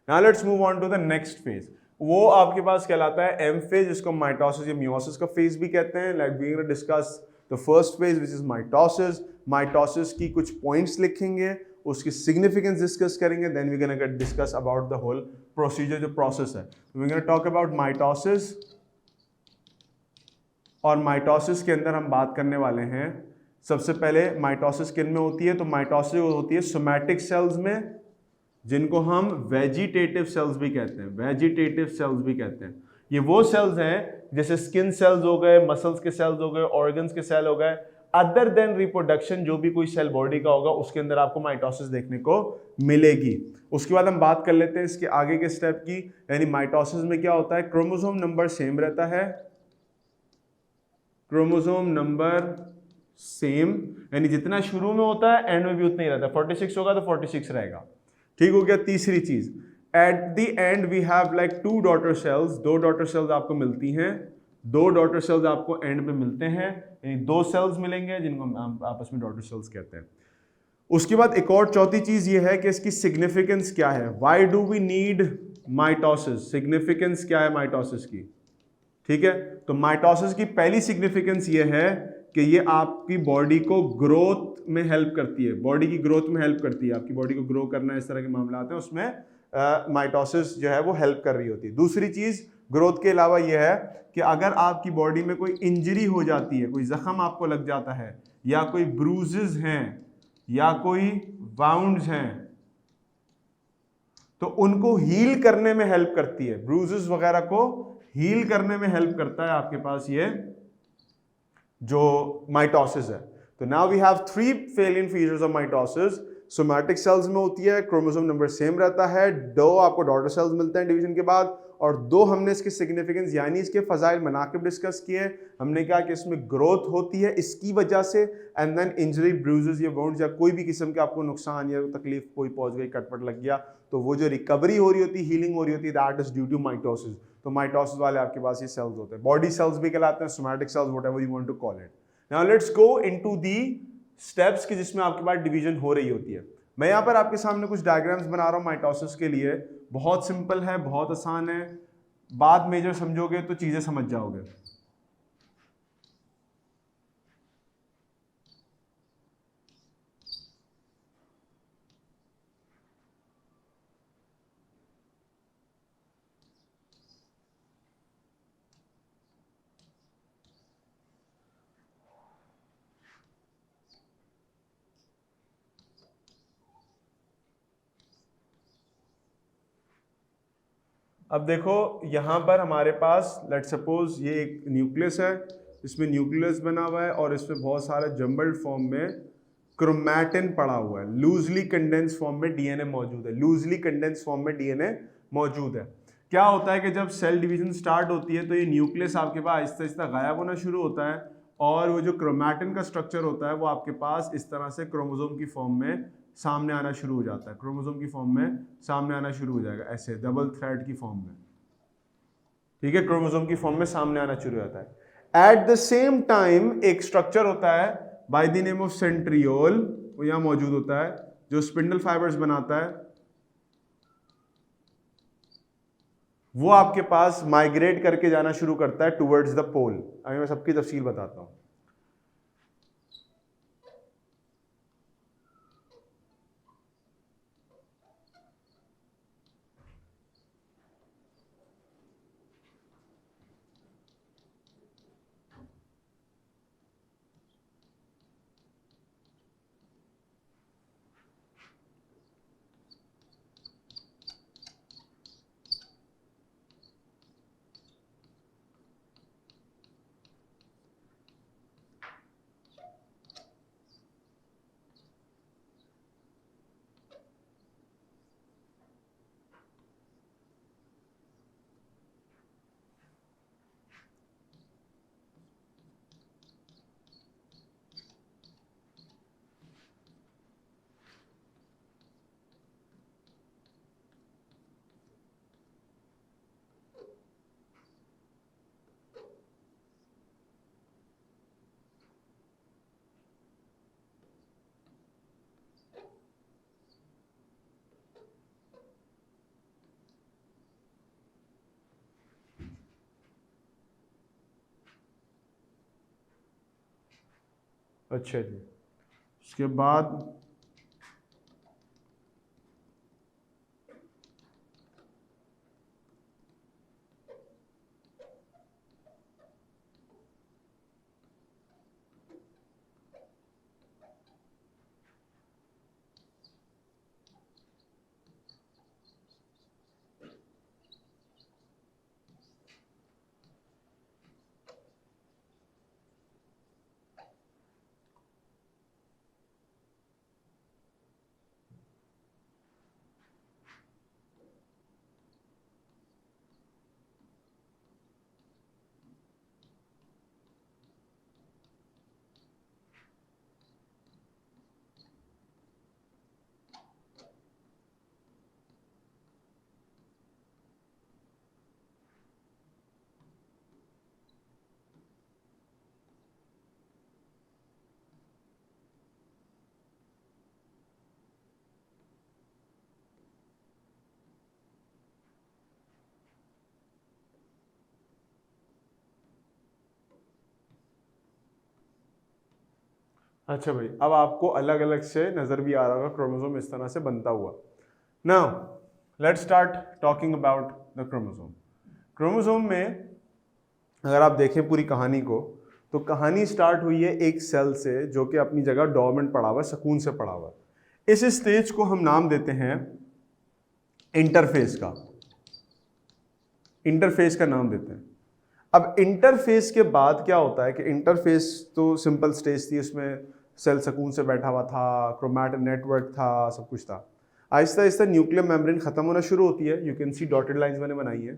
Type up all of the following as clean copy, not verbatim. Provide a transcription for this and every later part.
Now let's move on to the next phase. वो आपके पास कहलाता है एम फेज, जिसको माइटोसिस या मियोसिस का फेज भी कहते हैं। Like we will discuss the first phase which is mitosis. Mitosis की कुछ पॉइंट्स लिखेंगे, उसकी सिग्निफिकेंस डिस्कस करेंगे, then we gonna discuss about the whole procedure, जो प्रोसेस है। We gonna talk about mitosis, और माइटोसिस के अंदर हम बात करने वाले हैं सबसे पहले माइटोसिस किन में होती है। तो माइटोसिस होती है सोमैटिक सेल्स में, जिनको हम वेजिटेटिव सेल्स भी कहते हैं, वेजिटेटिव सेल्स भी कहते हैं। ये वो सेल्स हैं जैसे स्किन सेल्स हो गए, मसल्स के सेल्स हो गए, ऑर्गन्स के सेल हो गए, अदर देन रिप्रोडक्शन जो भी कोई सेल बॉडी का होगा उसके अंदर आपको माइटोसिस देखने को मिलेगी। उसके बाद हम बात कर लेते हैं इसके आगे के स्टेप की, यानी माइटोसिस में क्या होता है, क्रोमोसोम नंबर सेम रहता है, क्रोमोसोम नंबर सेम, यानी जितना शुरू में होता है एंड में भी उतना ही रहता है। 46 होगा तो 46 रहेगा। ठीक हो गया। तीसरी चीज, at the end we have like 2 daughter cells, 2 daughter cells आपको मिलती हैं, 2 डॉटर सेल्स आपको एंड पे मिलते हैं, यानी 2 सेल्स मिलेंगे जिनको हम आपस में डॉटर सेल्स कहते हैं। उसके बाद एक और चौथी चीज ये है कि इसकी सिग्निफिकेंस क्या है। Why do we need mitosis, significance क्या है माइटोसिस की। ठीक है, तो माइटोसिस की पहली सिग्निफिकेंस ये है कि ये आपकी बॉडी को ग्रोथ में हेल्प करती है, बॉडी की ग्रोथ में हेल्प करती है। आपकी बॉडी को ग्रो करना, इस तरह के मामला आते हैं, उसमें माइटोसिस जो है वो हेल्प कर रही होती है। दूसरी चीज ग्रोथ के अलावा यह है कि अगर आपकी बॉडी में कोई इंजरी हो जाती है, कोई जख्म आपको लग जाता है, या कोई ब्रूजेस हैं, या कोई वाउंड्स हैं, तो उनको हील करने में हेल्प करती है, ब्रूजेस वगैरह को हील करने में हेल्प करता है आपके पास ये जो माइटोसिस है। तो now we have 3 salient features of mitosis. Somatic cells में होती है, क्रोमोसोम नंबर सेम रहता है, 2 आपको डॉटर सेल्स मिलते हैं डिवीजन के बाद, और 2 हमने इसके सिग्निफिकेंस यानी इसके फजाइल मनाकिब डिस्कस किए। हमने कहा कि इसमें ग्रोथ होती है इसकी वजह से, एंड देन इंजरी, ब्रूजेस या वाउंड्स या कोई भी किस्म के आपको नुकसान या तकलीफ कोई पहुंच गई, कटपट लग गया, तो वो जो रिकवरी हो रही होती है, हीलिंग हो रही होती है, that is due to mitosis. तो माइटोसिस वाले आपके पास ये सेल्स होते हैं, बॉडी सेल्स भी कहलाते हैं, somatic cells, whatever you want to call it. Now let's go into the steps की जिसमें आपके पास डिवीजन हो रही होती है। मैं यहां पर आपके सामने कुछ डायग्राम्स बना रहा हूं माइटोसिस के लिए। बहुत सिंपल है, बहुत आसान है, बात मेजर समझोगे तो चीजें समझ जाओगे। अब देखो यहां पर हमारे पास लेट्स सपोज ये एक न्यूक्लियस है, इसमें न्यूक्लियस बना हुआ है और इसमें बहुत सारा जम्बल्ड फॉर्म में क्रोमैटिन पड़ा हुआ है, लूजली कंडेंस फॉर्म में डीएनए मौजूद है, लूजली कंडेंस फॉर्म में डीएनए मौजूद है। क्या होता है कि जब सेल डिवीजन स्टार्ट होती है तो ये न्यूक्लियस आपके पास आहिस्ता आहिस्ता गायब होना शुरू होता है, और वो जो क्रोमैटिन का स्ट्रक्चर होता है वो आपके पास इस तरह से क्रोमोसोम की फॉर्म में सामने आना शुरू हो जाता है, क्रोमोसोम की फॉर्म में सामने आना शुरू हो जाएगा, ऐसे डबल थ्रेड की फॉर्म में। ठीक है, क्रोमोसोम की फॉर्म में सामने आना शुरू हो जाता है। एट द सेम टाइम एक स्ट्रक्चर होता है by the name of centriole, वो यहां मौजूद होता है, जो स्पिंडल फाइबर्स बनाता है। वो आपके पास माइग्रेट करके जाना शुरू करता है टुवर्ड्स द पोल। अभी मैं सबकी तफसील बताता हूं। अच्छा जी, उसके बाद अच्छा भाई, अब आपको अलग अलग से नजर भी आ रहा होगा क्रोमोसोम इस तरह से बनता हुआ। Now let's start talking about the chromosome. Chromosome में अगर आप देखें पूरी कहानी को, तो कहानी स्टार्ट हुई है एक सेल से जो कि अपनी जगह डोरमेंट पड़ा हुआ है, सुकून से पड़ा हुआ है। इस स्टेज को हम नाम देते हैं इंटरफेस का, इंटरफेस का नाम देते हैं। अब इंटरफेस के बाद क्या होता है कि इंटरफेस तो सिंपल स्टेज थी, उसमें सेल सुकून से बैठा हुआ था, क्रोमैटिन नेटवर्क था, सब कुछ था। आहिस्ता आहिस्ता न्यूक्लियर मेम्ब्रेन खत्म होना शुरू होती है, you can see dotted lines मैंने बनाई है।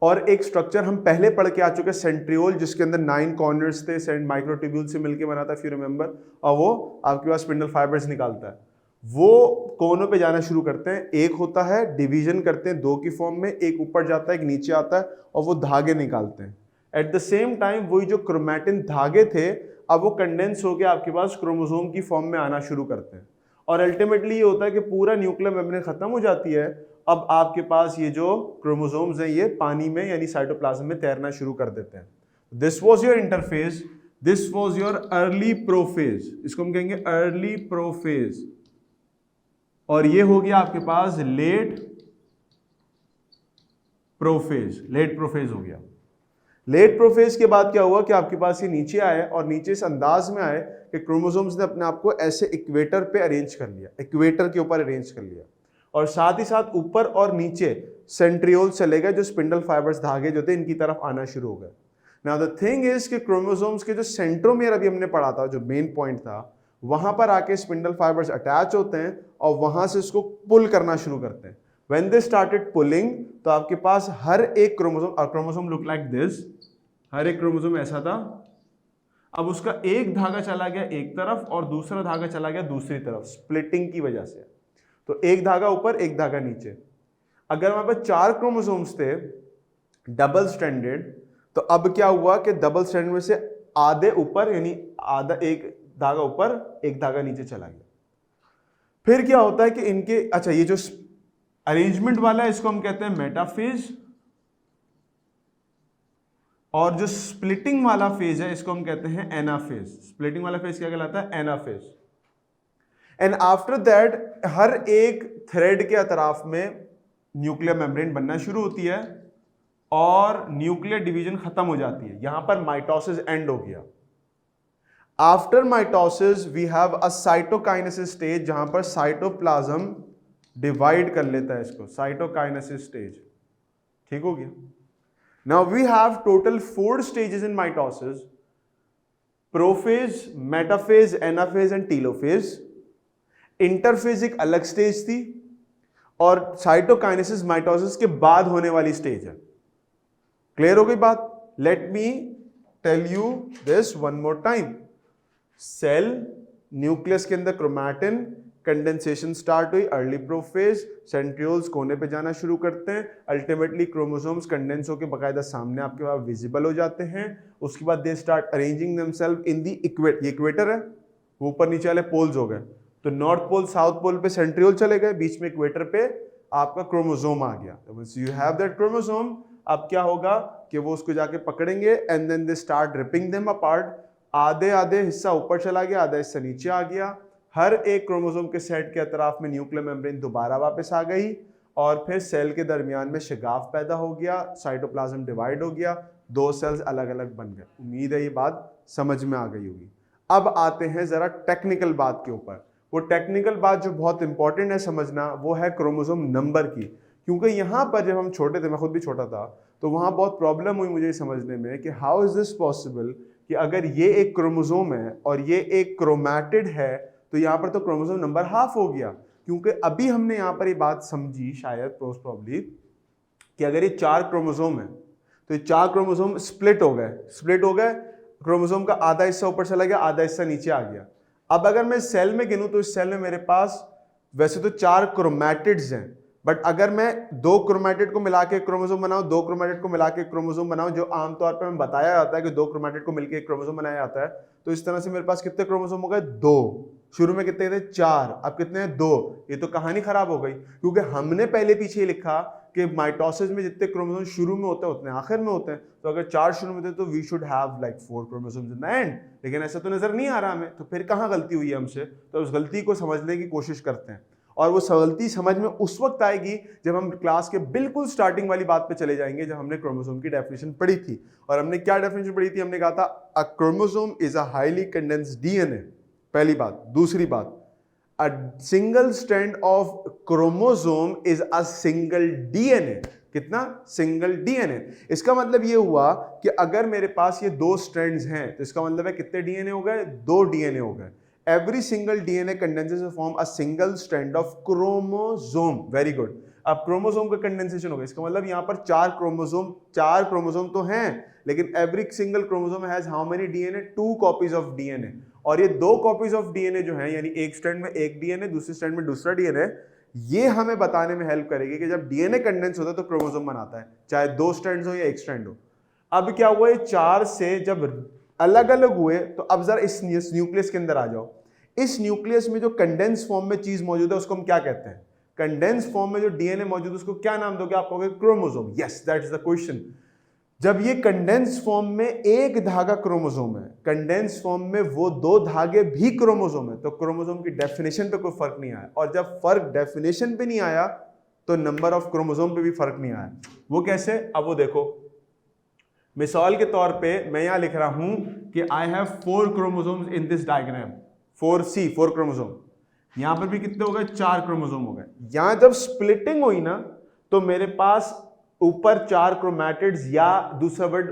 और एक स्ट्रक्चर हम पहले पढ़ के आ चुके हैं, सेंट्रियोल, जिसके अंदर 9 कॉर्नर्स थे, सेंट माइक्रोट्यूब्यूल से मिलकर बना था, इफ यू रिमेंबर, और वो आपके पास स्पिंडल फाइबर्स निकालता है। वो कोनों पे जाना शुरू करते हैं, एक होता है डिवीजन करते हैं 2 की फॉर्म में, एक ऊपर जाता है एक नीचे आता है, और वो धागे निकालते हैं। एट द सेम टाइम वही जो क्रोमैटिन धागे थे, अब वो कंडेंस होकर आपके पास क्रोमोसोम की फॉर्म में आना शुरू करते हैं। और अल्टीमेटली ये होता है कि पूरा न्यूक्लियर मेम्ब्रेन खत्म हो जाती है। अब आपके पास ये जो क्रोमोसोम्स हैं ये पानी में यानी साइटोप्लाज्म में तैरना शुरू कर देते हैं। This was your interface, this was your early prophase, इसको हम कहेंगे अर्ली प्रोफेज। और ये हो गया आपके पास लेट प्रोफेज, लेट प्रोफेज हो गया। लेट प्रोफेज के बाद क्या हुआ कि आपके पास ये नीचे आए, और नीचे इस अंदाज में आए कि क्रोमोसोम्स ने अपने आप को ऐसे इक्वेटर पे अरेंज कर लिया, इक्वेटर के ऊपर अरेंज कर लिया, और साथ ही साथ ऊपर और नीचे सेंट्रियोल चले गए, जो स्पिंडल फाइबर्स धागे जो थे इनकी तरफ आना शुरू हो गए। नाउ द थिंग इज कि क्रोमोसोम्स के जो सेंट्रोमियर अभी हमने पढ़ा था, जो मेन पॉइंट था, वहां पर आके स्पिंडल फाइबर्स अटैच होते हैं और वहां से इसको पुल करना शुरू करते हैं। When they started pulling, तो आपके पास हर एक क्रोमोसोम लुक लाइक दिस, हर एक क्रोमोसोम ऐसा था। अब उसका एक धागा चला गया एक तरफ और दूसरा धागा चला गया दूसरी तरफ, स्प्लिटिंग की वजह से। तो एक धागा ऊपर एक धागा नीचे। अगर हमारे पास 4 क्रोमोसोम्स थे डबल स्ट्रैंडेड, तो अब क्या हुआ कि डबल स्ट्रैंडेड में से आधे ऊपर यानी आधा, एक धागा ऊपर एक धागा नीचे चला गया। फिर क्या होता है कि इनके, अच्छा ये जो अरेंजमेंट वाला है इसको हम कहते हैं मेटाफेज, और जो स्प्लिटिंग वाला फेज है इसको हम कहते हैं एनाफेज। स्प्लिटिंग वाला फेज क्या कहलाता है? एनाफेज। एंड आफ्टर दैट हर एक थ्रेड के अतराफ में न्यूक्लियर मेम्ब्रेन बनना शुरू होती है और न्यूक्लियर डिवीजन खत्म हो जाती है। यहां पर माइटोसिस एंड हो गया। After mitosis we have a cytokinesis stage, जहां पर साइटोप्लाज्म डिवाइड कर लेता है इसको, साइटोकाइनेसिस स्टेज। ठीक हो गया। Now we have total 4 stages in mitosis: prophase, metaphase, anaphase and telophase. Interphase एक अलग स्टेज थी, और साइटोकाइनेसिस माइटोसिस के बाद होने वाली स्टेज है। क्लियर हो गई बात? Let me tell you this one more time. Cell, nucleus के अंदर क्रोमैटिन, कंडेंसेशन स्टार्ट हुई, अर्ली प्रोफेज, सेंट्रियोल्स कोने पे जाना शुरू करते हैं, अल्टीमेटली क्रोमोसोम्स कंडेंस होकर बाकायदा सामने आपके पास विजिबल हो जाते हैं। उसके बाद they start arranging themselves in the equator है, वो ऊपर नीचे वाले पोल्स हो गए। तो नॉर्थ पोल साउथ पोल पे सेंट्रियोल चले गए, बीच में इक्वेटर पे आपका क्रोमोसोम आ गया। You have that chromosome. अब क्या होगा कि वो उसको जाके पकड़ेंगे and then they start ripping them apart. आधे आधे हिस्सा ऊपर चला गया, आधा हिस्सा नीचे आ गया। हर एक क्रोमोसोम के सेट के अतराफ में न्यूक्लियर मेम्ब्रेन दोबारा वापस आ गई और फिर सेल के दरमियान में शिगाफ पैदा हो गया, साइटोप्लाज्म डिवाइड हो गया, दो सेल्स अलग अलग बन गए। उम्मीद है ये बात समझ में आ गई होगी। अब आते हैं जरा टेक्निकल बात के ऊपर। वो टेक्निकल बात जो बहुत इंपॉर्टेंट है समझना, वो है क्रोमोसोम नंबर की। क्योंकि यहाँ पर जब हम छोटे थे, मैं खुद भी छोटा था, तो वहाँ बहुत प्रॉब्लम हुई मुझे समझने में कि हाउ इज दिस पॉसिबल कि अगर ये एक क्रोमोसोम है और ये एक क्रोमैटिड है तो यहाँ पर तो क्रोमोसोम नंबर हाफ हो गया। क्योंकि अभी हमने यहाँ पर ये बात समझी शायद मोस्ट प्रॉब्ली कि अगर ये 4 क्रोमोसोम है तो ये 4 क्रोमोसोम स्प्लिट हो गए, क्रोमोसोम का आधा हिस्सा ऊपर चला गया, आधा हिस्सा नीचे आ गया। अब अगर मैं सेल में गिनूं तो इस सेल में मेरे पास वैसे तो 4 क्रोमैटिड्स हैं, बट अगर मैं 2 क्रोमैटिड को मिला के क्रोमोसोम बनाऊं, 2 क्रोमैटिड को मिला के क्रोमोसोम बनाऊं, जो आमतौर पर हमें बताया जाता है कि 2 क्रोमैटिड को मिलकर एक क्रोमोसोम बनाया जाता है, तो इस तरह से मेरे पास कितने क्रोमोसोम हो गए? 2। शुरू में कितने थे? 4। अब कितने हैं? 2। ये तो कहानी खराब हो गई, क्योंकि हमने पहले पीछे लिखा कि माइटोसिस में जितने क्रोमोसोम शुरू में होते हैं उतने आखिर में होते हैं। तो अगर 4 शुरू में थे तो we should have like 4 chromosomes in the end, लेकिन ऐसा तो नजर नहीं आ रहा हमें। तो फिर कहाँ गलती हुई है हमसे? तो उस गलती को समझने की कोशिश करते हैं, और वो गलती समझ में उस वक्त आएगी जब हम क्लास के बिल्कुल स्टार्टिंग वाली बात पे चले जाएंगे, जब हमने क्रोमोसोम की डेफिनेशन पढ़ी थी। और हमने क्या डेफिनेशन पढ़ी थी? हमने कहा था a chromosome is a highly condensed DNA, पहली बात। दूसरी बात, a single strand of chromosome is a single DNA। कितना? Single DNA. इसका मतलब ये हुआ कि अगर मेरे पास ये 2 स्ट्रैंड्स हैं तो इसका मतलब है कितने डीएनए हो गए? 2 डीएनए हो गए। Every single DNA condenses to form a single strand of chromosome. Very good. अब क्रोमोसोम का कंडेंसेशन हो गया, इसका मतलब यहाँ पर 4 क्रोमोसोम तो हैं, लेकिन every single chromosome has how many DNA? 2 copies of DNA. और ये 2 कॉपीज ऑफ डीएनए जो है, यानी एक स्ट्रैंड में एक डीएनए, दूसरे स्ट्रैंड में दूसरा डीएनए, ये हमें बताने में हेल्प करेगी कि जब डीएनए कंडेंस होता है तो क्रोमोसोम बनाता है, चाहे 2 स्ट्रैंड्स हो या एक स्ट्रैंड हो। अब क्या हुआ? ये 4 से जब अलग अलग हुए तो अब जरा इस न्यूक्लियस के अंदर आ जाओ। इस न्यूक्लियस में जो कंडेंस फॉर्म में चीज मौजूद है उसको हम क्या कहते हैं? कंडेंस फॉर्म में जो डीएनए मौजूद है उसको क्या नाम दोगे? आप कहोगे chromosome. Yes, that is the question. जब ये कंडेंस फॉर्म में एक धागा क्रोमोसोम है, कंडेंस फॉर्म में वो 2 धागे भी क्रोमोसोम है, तो क्रोमोसोम की डेफिनेशन पे कोई फर्क नहीं आया। और जब फर्क डेफिनेशन पे नहीं आया तो नंबर ऑफ क्रोमोसोम पे भी फर्क नहीं आया। वो कैसे? अब वो देखो, मिसाल के तौर पे मैं यहां लिख रहा हूं कि I have 4 chromosomes in this diagram. 4 chromosome. यहां पर भी कितने हो गए? 4 क्रोमोसोम हो गए। यहां जब स्प्लिटिंग हुई ना तो मेरे पास ऊपर 4 क्रोमैटिड्स, या दूसरा वर्ड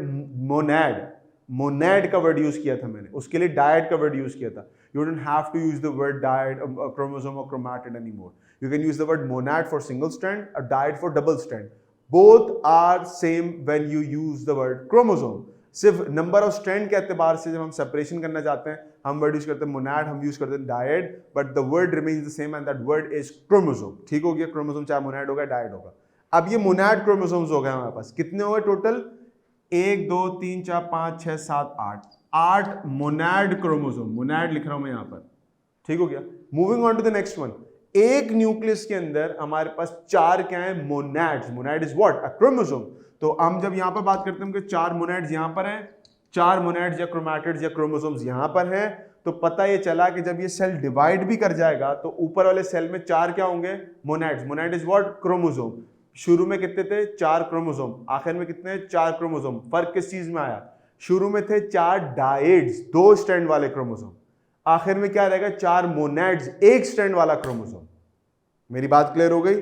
मोनैड का वर्ड यूज किया था मैंने, उसके लिए डायड का वर्ड यूज किया था। You don't have to use the word dyad, chromosome और chromatid anymore. You can use the word monad for single strand और dyad for double strand. Both are same when you use the word chromosome. सिर्फ number of strand के एतबार से जब हम separation करना चाहते हैं हम वर्ड यूज करते हैं मोनैड, हम यूज करते हैं dyad, but the word remains the same and that word is chromosome. ठीक हो गया? क्रोमोसोम चाहे मोनैड होगा डायड होगा। अब ये मोनैड क्रोमोसोम्स हो गए हमारे पास। कितने हो गए टोटल? 1 2 3 4 5 6 7 8 मोनैड क्रोमोसोम। मोनैड लिख रहा हूं मैं यहां पर। ठीक हो गया? Moving on to the next one. एक न्यूक्लियस के अंदर हमारे पास 4 क्या है? Monads. Monad is what? A chromosome. तो हम जब यहां पर बात करते हैं कि 4 मोनैड्स यहां पर हैं, 4 मोनैड्स या क्रोमैटिड्स या क्रोमोसोम्स यहां पर हैं, तो पता ये चला कि जब ये सेल डिवाइड भी कर जाएगा तो ऊपर वाले सेल में 4 क्या होंगे? मोनैड्स। Monad is what? क्रोमोसोम। शुरू में कितने थे? 4 क्रोमोसोम। आखिर में कितने? 4 क्रोमोसोम। फर्क किस चीज में आया? शुरू में थे 4 डायड्स, 2 स्ट्रैंड वाले क्रोमोसोम। आखिर में क्या रहेगा? 4 मोनैड्स, 1 स्ट्रैंड वाला क्रोमोसोम। मेरी बात क्लियर हो गई?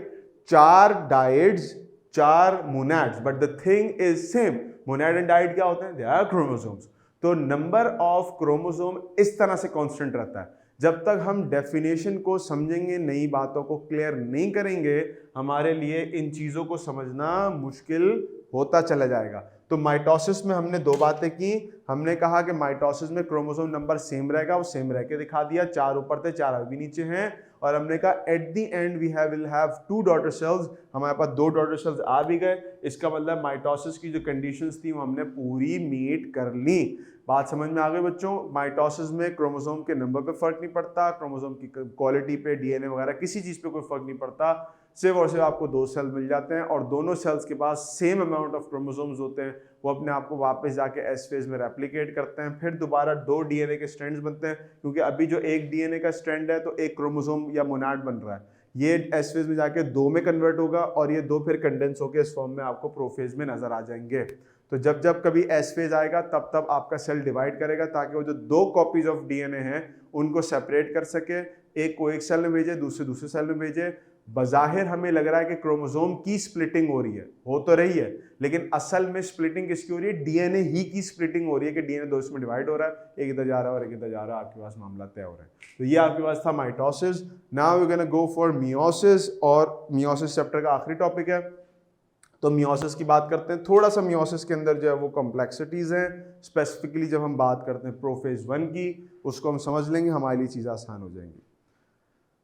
4 dyads, 4 monads, but the thing is same. Monad and dyad क्या होते हैं? They are chromosomes. तो नंबर ऑफ क्रोमोसोम इस तरह से कांस्टेंट रहता है। जब तक हम डेफिनेशन को समझेंगे, नई बातों को क्लियर नहीं करेंगे, हमारे लिए इन चीजों को समझना मुश्किल होता चला जाएगा। तो माइटोसिस में हमने 2 बातें की। हमने कहा कि माइटोसिस में क्रोमोसोम नंबर सेम रहेगा, वो सेम रह के दिखा दिया। 4 ऊपर थे, 4 अभी नीचे हैं। और हमने कहा at the end we will have 2 daughter cells. हमारे पास 2 डॉटर सेल्स आ भी गए। इसका मतलब माइटोसिस की जो कंडीशंस थी वो हमने पूरी मीट कर ली। बात समझ में आ गई बच्चों? माइटोसिस में क्रोमोसोम के नंबर पे फर्क नहीं पड़ता, क्रोमोसोम की क्वालिटी पे, डीएनए वगैरह किसी चीज पे कोई फर्क नहीं पड़ता। सिर्फ और सिर्फ आपको 2 सेल मिल जाते हैं और दोनों सेल्स के पास सेम अमाउंट ऑफ क्रोमोसोम्स होते हैं। वो अपने आप को वापस जाके एस फेज में रेप्लिकेट करते हैं, फिर दोबारा 2 डीएनए के स्ट्रैंड्स बनते हैं, क्योंकि अभी जो एक डीएनए का स्ट्रैंड है तो एक क्रोमोसोम या मोनाड बन रहा है, ये एस फेज में जाके 2 में कन्वर्ट होगा और ये 2 फिर कंडेंस होकर इस फॉर्म में आपको प्रोफेज में नजर आ जाएंगे। तो जब जब कभी एस फेज आएगा तब तब आपका सेल डिवाइड करेगा ताकि वो जो 2 कॉपीज ऑफ डीएनए हैं उनको सेपरेट कर सके, एक को एक सेल में भेजे, दूसरे सेल में भेजे। बज़ाहिर हमें लग रहा है कि क्रोमोसोम की स्प्लिटिंग हो रही है, हो तो रही है, लेकिन असल में स्प्लिटिंग किसकी हो रही है? डीएनए ही की स्प्लिटिंग हो रही है कि डीएनए 2 में डिवाइड हो रहा है, एक इधर जा रहा है और एक इधर जा रहा है, आपके पास मामला तय हो रहा है। तो ये आपके पास था mitosis. Now we gonna go for meiosis, और मियोसिस चैप्टर का आखिरी टॉपिक है। तो मियोसिस की बात करते हैं। थोड़ा सा मियोसिस के अंदर जो है वो कॉम्प्लेक्सिटीज़ हैं, स्पेसिफिकली जब हम बात करते हैं प्रोफेज 1 की, उसको हम समझ लेंगे, हमारे लिए चीज़ें आसान हो जाएंगी।